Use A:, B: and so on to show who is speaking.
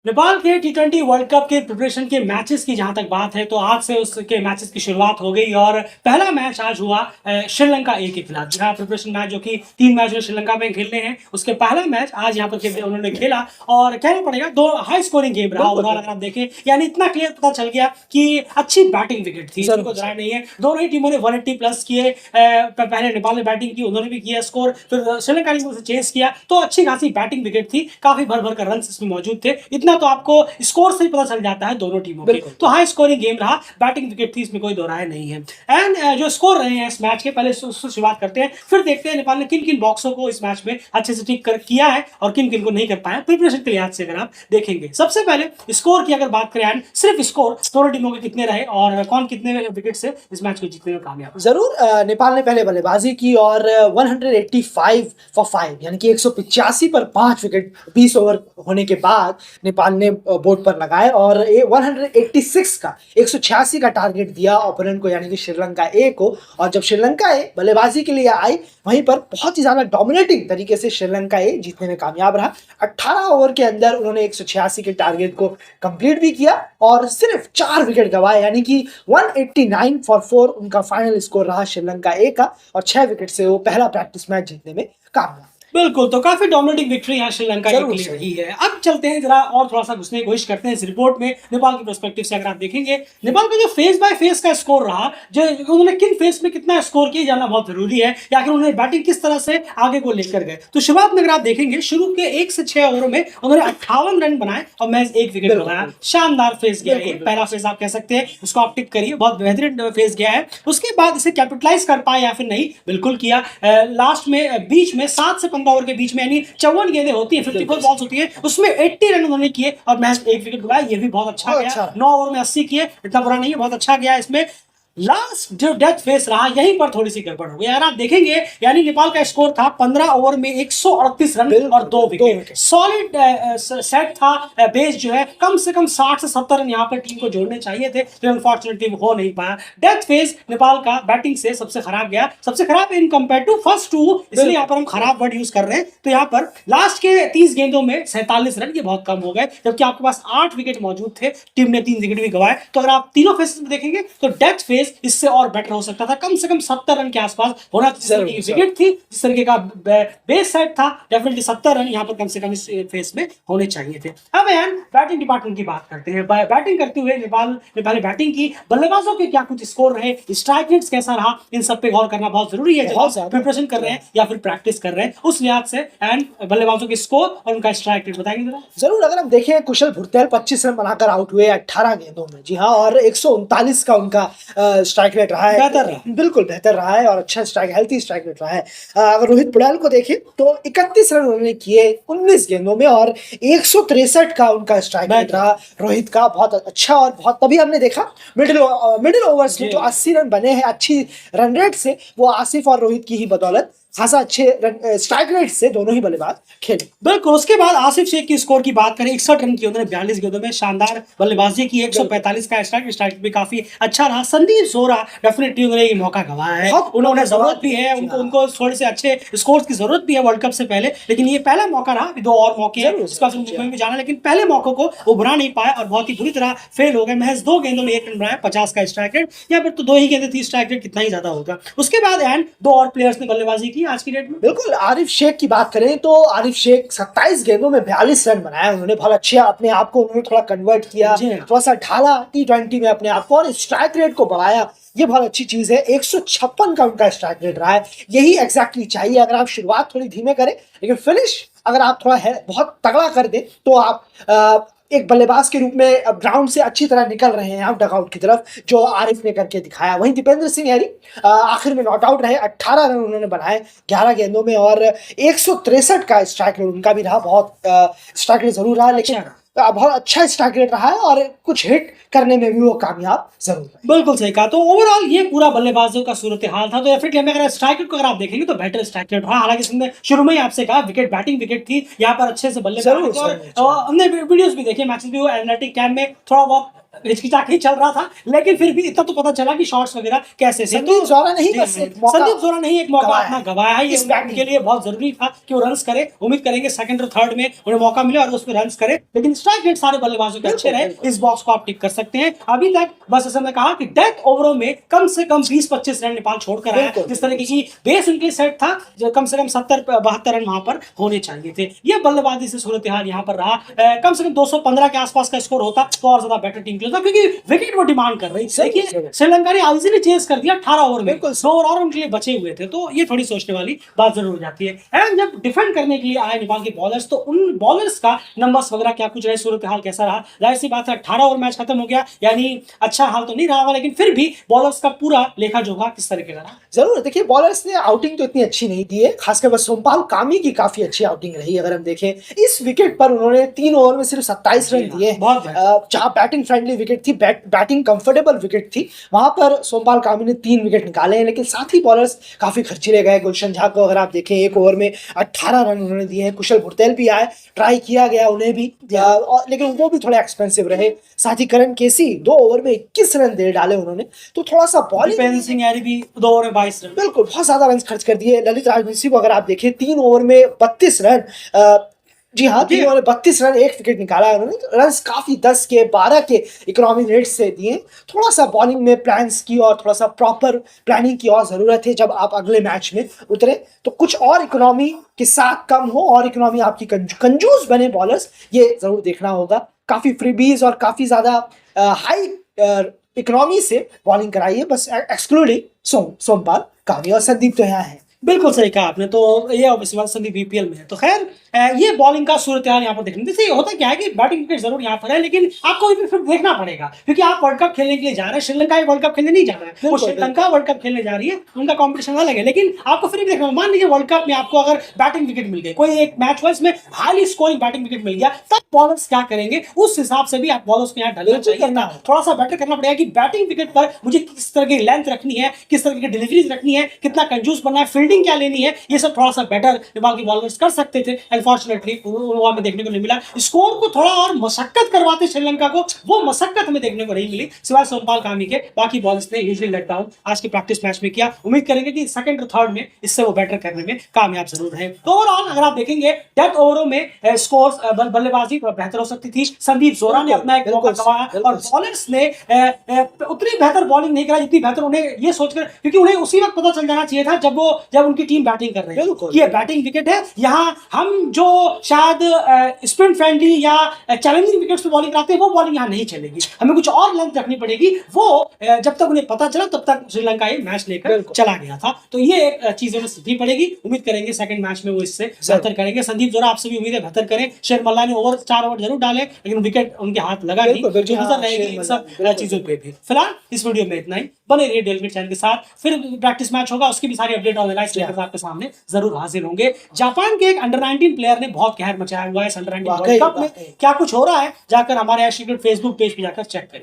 A: नेपाल के टी20 world cup के preparation के मैचेस की जहां तक बात है तो आज से उसके मैचेस की शुरुआत हो गई और पहला मैच आज हुआ श्रीलंका ए के खिलाफ। जहां प्रिपरेशन मैच जो कि 3 मैच जो श्रीलंका में खेलने हैं उसके पहला मैच आज यहां पर उन्होंने खेला और कहना पड़ेगा दो हाई स्कोरिंग गेम रहा ओवरऑल अगर आप देखें, यानी इतना क्लियर पता चल गया कि अच्छी बैटिंग विकेट थी, इसमें कोई दरार नहीं है। दोनों ही टीमों ने 180 प्लस किए। पहले नेपाल ने बैटिंग की, उन्होंने भी किया स्कोर, फिर श्रीलंका ने उसे चेस किया तो अच्छी खासी बैटिंग विकेट थी, काफी भर भर कर रन इसमें मौजूद थे। इतना तो आपको स्कोर से ही पता चल जाता है दोनों टीमों के। तो हाई स्कोरिंग गेम रहा, बैटिंग विकेट थी, इसमें कोई दो राय नहीं है। एंड जो स्कोर रहे हैं इस मैच के, पहले उससे शुरुआत करते हैं, फिर देखते हैं नेपाल ने किन किन बॉक्सों को इस मैच में अच्छे से ठीक कर किया है और किन किन को नहीं कर पाया प्रिपरेशन के लिहाज से। अगर आप देखेंगे सबसे पहले स्कोर की अगर बात करें, एंड सिर्फ स्कोर दोनों टीमों के कितने रहे और कौन कितने विकेट से इस मैच को जीतने में कामयाब।
B: जरूर नेपाल ने पहले बल्लेबाजी की और 185 फॉर 5 यानी कि 185 पर 5 विकेट 20 ओवर होने के बाद नेपाल ने बोर्ड पर लगाए और 186 का 186 का टारगेट दिया ओपोनेंट को यानी कि श्रीलंका ए को। और जब श्रीलंका ए बल्लेबाजी के लिए आई वहीं पर बहुत ही ज्यादा डोमिनेटिंग तरीके से श्रीलंका ए जीतने में कामयाब रहा। 18 ओवर के अंदर उन्होंने 186 के टारगेट को कंप्लीट भी किया और सिर्फ 4 विकेट गंवाए यानी कि 189 फॉर 4 उनका फाइनल स्कोर रहा श्रीलंका ए का और 6 विकेट से वो पहला प्रैक्टिस मैच जीतने में कामयाब।
A: बिल्कुल, तो काफी डोमिनेटिंग विक्ट्री यहाँ श्रीलंका के लिए रही है। अब चलते हैं जरा और थोड़ा सा घुसने की कोशिश करते हैं इस रिपोर्ट में। नेपाल के पर्सपेक्टिव से अगर आप देखेंगे, नेपाल का जो फेस बाय फेस का स्कोर रहा, जो उन्होंने किन फेस में कितना स्कोर किया जानना बहुत जरूरी है, या फिर उन्होंने बैटिंग किस तरह से आगे को लेकर गए। तो शुरुआत में अगर आप देखेंगे, शुरू के 1 से 6 ओवरों में उन्होंने 58 रन बनाए और मैच 1 विकेट बनाया। शानदार फेस गया है, पहला फेस आप कह सकते हैं, उसको आप टिक करिए, बहुत बेहतरीन फेस गया है। उसके बाद इसे कैपिटलाइज कर पाए या फिर नहीं, बिल्कुल किया। लास्ट में बीच में 7 से 15 ओवर के बीच में 54 गेंदें होती है, 54 बॉल्स होती है, उसमें 80 रन उन्होंने किए और मैच 1 विकेट गवाया। ये भी बहुत अच्छा गया। 9 ओवर में 80 किए, इतना बुरा नहीं है, बहुत अच्छा गया। इसमें लास्ट जो डेथ फेस रहा यहीं पर थोड़ी सी गड़बड़ हो गई। यार आप देखेंगे, यानी नेपाल का स्कोर था 15 ओवर में 138 रन और 2 विकेट। सॉलिड सेट था बेस जो है, कम से कम 60 से 70 रन यहाँ पर टीम को जोड़ने चाहिए थे, तो अनफॉर्चुनेटली हो नहीं पाया। डेथ फेस नेपाल का बैटिंग से सबसे खराब गया, सबसे खराब इन कंपेयर टू फर्स्ट 2, इसलिए यहाँ पर हम खराब वर्ड यूज कर रहे हैं। तो यहाँ पर लास्ट के 30 गेंदों में 47 रन, ये बहुत कम हो गए, जबकि आपके पास 8 विकेट मौजूद थे, टीम ने 3 विकेट भी गवाए। तो अगर आप तीनों फेस में देखेंगे तो डेथ फेस इससे और बेटर हो सकता था, कम से कम 70 रन के आसपास होना चाहिए। विकेट थी जिस तरीके का बेस सेट था, डेफिनेटली 70 रन यहाँ पर कम से कम इस फेस में होने चाहिए थे। अब यार बैटिंग डिपार्टमेंट की बात करते हैं। बैटिंग करते हुए नेपाल ने पहले बैटिंग की, बल्लेबाजों के क्या कुछ स्कोर रहे, स्ट्राइक रेट्स कैसा रहा, इन सब पे गौर करना बहुत जरूरी है जब प्रिपरेशन कर रहे हैं या फिर प्रैक्टिस कर रहे हैं, उस लिहाज से। एंड बल्लेबाजों के स्कोर और उनका स्ट्राइक रेट बताएंगे जरा।
B: जरूर, अगर हम देखें, कुशल भुरतेल 25 रन बनाकर आउट हुए 18 गेंदों में, जी हाँ, और 139 का उनका स्ट्राइक रेट रहा है, बेहतर रहा, बिल्कुल बेहतर रहा है और अच्छा स्ट्राइक, हेल्थी स्ट्राइक रेट रहा है। अगर रोहित पुड़ैल को देखें तो 31 रन उन्होंने किए 19 गेंदों में और 163 का उनका स्ट्राइक रेट रहा रोहित का, बहुत अच्छा। और बहुत तभी हमने देखा मिडिल ओवर्स में जो 80 रन बने हैं अच्छी रन रेट से, वो आसिफ और रोहित की ही बदौलत खासा अच्छे स्ट्राइक रेट से दोनों ही बल्लेबाज खेले।
A: बिल्कुल, उसके बाद आसिफ शेख की स्कोर की बात करें, 61 रन किए उन्होंने 42 गेंदों में, शानदार बल्लेबाजी की। 145 का स्ट्राइक भी काफी अच्छा रहा। संदीप जोरा डेफिनेटली उन्होंने ये मौका गंवाया है, उन्होंने जरूरत भी है, उनको थोड़े से अच्छे स्कोर की जरूरत भी है वर्ल्ड कप से पहले, लेकिन ये पहला मौका रहा। 2 और मौके हैं इसका भी जाना, लेकिन पहले मौकों को उभरा नहीं पाया और बहुत ही बुरी तरह फेल हो गए। महज 2 गेंदों में 1 रन बनाया, 50 का स्ट्राइक रेट, या फिर तो 2 ही गेंदें थी, स्ट्राइक रेट कितना ही ज्यादा होगा। उसके बाद एंड 2 और प्लेयर्स ने बल्लेबाजी की आज की डेट में।
B: बिल्कुल, आरिफ शेख की बात करें तो आरिफ शेख 27 गेंदों में 42 रन बनाए उन्होंने, बहुत अच्छे अपने आप को उन्होंने थोड़ा कन्वर्ट किया, थोड़ा सा ढाला टी20 में अपने आप को और स्ट्राइक रेट को बढ़ाया, ये बहुत अच्छी चीज है। 156 का उनका स्ट्राइक रेट रहा है, यही एग्जैक्टली चाहिए। अगर आप शुरुआत थोड़ी धीमे करें लेकिन फिनिश अगर आप थोड़ा है बहुत तगड़ा कर दें तो आप एक बल्लेबाज के रूप में ग्राउंड से अच्छी तरह निकल रहे हैं आप डगआउट की तरफ, जो आरिफ ने करके दिखाया। वहीं दीपेंद्र सिंह हैरी आखिर में नॉट आउट रहे, 18 रन उन्होंने बनाए 11 गेंदों में और 163 का स्ट्राइक रेट उनका भी रहा। बहुत स्ट्राइक रेट जरूर रहा, लेकिन बहुत अच्छा स्ट्राइक रेट रहा है और कुछ हिट करने में भी वो कामयाब जरूर है।
A: बिल्कुल सही कहा। तो ओवरऑल ये पूरा बल्लेबाजों का सूरत हाल था। तो डेफिनेटली हमें अगर स्ट्राइक रेट को अगर आप देखेंगे तो बेटर स्ट्राइक रेट रहा। हालांकि इसमें शुरू में ही आपसे कहा विकेट, बैटिंग विकेट थी, यहाँ पर अच्छे से बल्लेबाज और हमने वीडियोस भी देखे, मैचेस भी, एनालिटिक कैम्प में थोड़ा बहुत हिचकिचा के ही चल रहा था, लेकिन फिर भी इतना तो पता चला कि शॉट्स वगैरह कैसे थे।
B: संदीप जोरा नहीं, बस एक मौका
A: संदीप जोरा नहीं, एक मौका
B: गवाया
A: अपना गवाया है। ये
B: इस बैटिंग
A: उनके लिए बहुत जरूरी था कि वो रन्स करे। उम्मीद करेंगे सेकंड और थर्ड में उन्हें मौका मिले और उसमें रन्स करे, लेकिन स्ट्राइक रेट सारे बल्लेबाजों के अच्छे रहे। इस बॉक्स को आप टिक कर सकते हैं। अभी तक बस ऐसा मैं कहा कि डेथ ओवरों में कम से कम 20-25 रन नेपाल छोड़कर आया। जिस तरह की बेस उनके सेट था, जो कम से कम 70-72 रन वहां पर होने चाहिए थे। ये बल्लेबाजी से सूरत हाल यहाँ पर रहा। कम से कम 215 के आसपास का स्कोर होता तो और ज्यादा बेटर टीम के लिए था, क्योंकि विकेट वो डिमांड कर रही थी। देखिए श्रीलंका ने इजीली चेस कर दिया 18 ओवर में, 2 ओवर और उनके लिए बचे हुए थे, तो ये थोड़ी सोचने वाली बात जरूर हो जाती है। एंड जब डिफेंड करने के लिए आए नेपाल के बॉलर्स, तो उन बॉलर्स का नंबर्स वगैरह क्या कुछ रहे, सूरत हाल कैसा रहा, जाहिर सी बात है 18 ओवर मैच खत्म हो गया, यानी अच्छा हाल तो नहीं रहा होगा, लेकिन फिर भी बॉलर्स का पूरा लेखा जोखा किस तरीके का रहा।
B: जरूर देखिए, बॉलर्स ने आउटिंग तो इतनी अच्छी नहीं दी है, खासकर बस सोमपाल कामी की काफी अच्छी आउटिंग रही। अगर हम देखें इस विकेट पर उन्होंने 3 ओवर में सिर्फ 27 रन दिए। जहां बैटिंग फ्रेंडली विकेट थी, बैटिंग कंफर्टेबल विकेट थी, वहां पर सोमपाल कामी ने 3 विकेट निकाले हैं। लेकिन साथ ही बॉलर्स काफी खर्चीले गए। गुलशन झा को अगर आप देखें, 1 ओवर में 18 रन उन्होंने दिए हैं। कुशल भुरतेल भी आए, ट्राई किया गया उन्हें भी, लेकिन वो भी थोड़े एक्सपेंसिव रहे। साथ ही करण केसी 2 ओवर में 21 रन दे डाले उन्होंने, तो थोड़ा सा बॉलिंग
A: सिंह यारी भी 2 ओवर में 22 रन,
B: बिल्कुल बहुत ज्यादा रन खर्च कर दिए। ललित राजवंशी को अगर आप देखें, 3 ओवर में 32 रन, जी हाँ 3 ओवर में 32 रन, 1 विकेट निकाला है उन्होंने। रन काफी 10 के 12 के इकोनॉमी रेट से दिए। थोड़ा सा बॉलिंग में प्लान्स की और थोड़ा सा प्रॉपर प्लानिंग की और जरूरत है। जब आप अगले मैच में उतरे तो कुछ और इकोनॉमी के साथ कम हो और इकोनॉमी आपकी कंजूस बने बॉलर्स, ये जरूर देखना होगा। काफी फ्रीबीज और काफी ज्यादा हाई इकोनॉमी से बॉलिंग कराई है, बस एक्सक्लूडिंग सोमपाल कामी और संदीप तो यहाँ है।
A: बिल्कुल सही कहा आपने। तो ये ऑब्वियसली संदीप बीपीएल में है, तो खैर ये बॉलिंग का सूरत हाल यहाँ पर देखने जैसे होता क्या है कि बैटिंग विकेट जरूर यहाँ पर है, लेकिन आपको भी फिर देखना पड़ेगा, क्योंकि आप वर्ल्ड कप खेलने के लिए जा रहे हैं। श्रीलंका वर्ल्ड कप खेलने नहीं जा रहा है, वो श्रीलंका वर्ल्ड कप खेलने जा रही है, उनका कॉम्पिटिशन अलग है, लेकिन आपको फिर भी देखना। मान लीजिए वर्ल्ड कप में आपको अगर बैटिंग विकेट मिल गए, कोई एक मैच हुआ इसमें हाईली स्कोरिंग बैटिंग विकेट मिल गया, तब बॉलर्स क्या करेंगे, उस हिसाब से भी आप बॉलर्स को यहाँ ढलना चाहिए। थोड़ा सा बेटर करना पड़ेगा कि बैटिंग विकेट पर मुझे किस तरह की लेंथ रखनी है, किस तरह की डिलीवरीज रखनी है, कितना कंजूस बनना है, फील्डिंग क्या लेनी है, ये सब थोड़ा सा बेटर नेपाल के बॉलर्स कर सकते थे। अनफॉर्चुनेटली वहां में देखने को नहीं मिला। स्कोर को थोड़ा और मशक्कत करवाते श्रीलंका को, वो मशक्कत हमें देखने को नहीं मिली, सिवाय सोमपाल कामी के। बाकी बॉलर्स ने यूजुअली लेट डाउन आज के प्रैक्टिस मैच में किया। उम्मीद करेंगे कि सेकंड और थर्ड में इससे वो बेटर करने में कामयाब जरूर है। तो ओवरऑल अगर आप देखेंगे डेथ ओवरों में स्कोर्स बल्लेबाजी बेहतर हो सकती थी। संदीप जोरा ने अपना एक मौका गंवाया और बॉलर्स ने उतनी बेहतर बॉलिंग नहीं करा जितनी बेहतर उन्हें ये सोचकर, क्योंकि उन्हें उसी वक्त पता चल जाना चाहिए था जब उनकी टीम बैटिंग कर रही है, ये बैटिंग विकेट है। यहाँ हम जो शायद स्पिन फ्रेंडली या चैलेंजिंग विकेट्स पे बॉलिंग कराते हैं, वो बॉलिंग यहाँ नहीं चलेगी, हमें कुछ और लेंथ रखनी पड़ेगी। वो जब तक उन्हें पता चला तब तक श्रीलंका ये मैच लेकर चला गया था। तो ये चीजें सीखनी पड़ेगी। उम्मीद करेंगे सेकंड मैच में वो इससे बेहतर करेंगे। संदीप जोरा आपसे भी उम्मीद है बेहतर करें। शेर मल्ला ने 4 ओवर जरूर डाले, लेकिन विकेट उनके हाथ लगा नहीं, जो नजर रहेगी इन सब चीजों पे भी। फिलहाल इस वीडियो में इतना ही। बने रहिए डेल मीट चैनल के साथ, फिर प्रैक्टिस मैच होगा, उसकी भी सारी अपडेट और एनालाइज लेकर आपके सामने जरूर हाजिर होंगे। जापान के एक अंडर 19 प्लेयर ने बहुत कहर मचाया हुआ है अंडर 19 वर्ल्ड कप में। क्या कुछ हो रहा है, जाकर हमारे फेसबुक पेज पे जाकर चेक करें।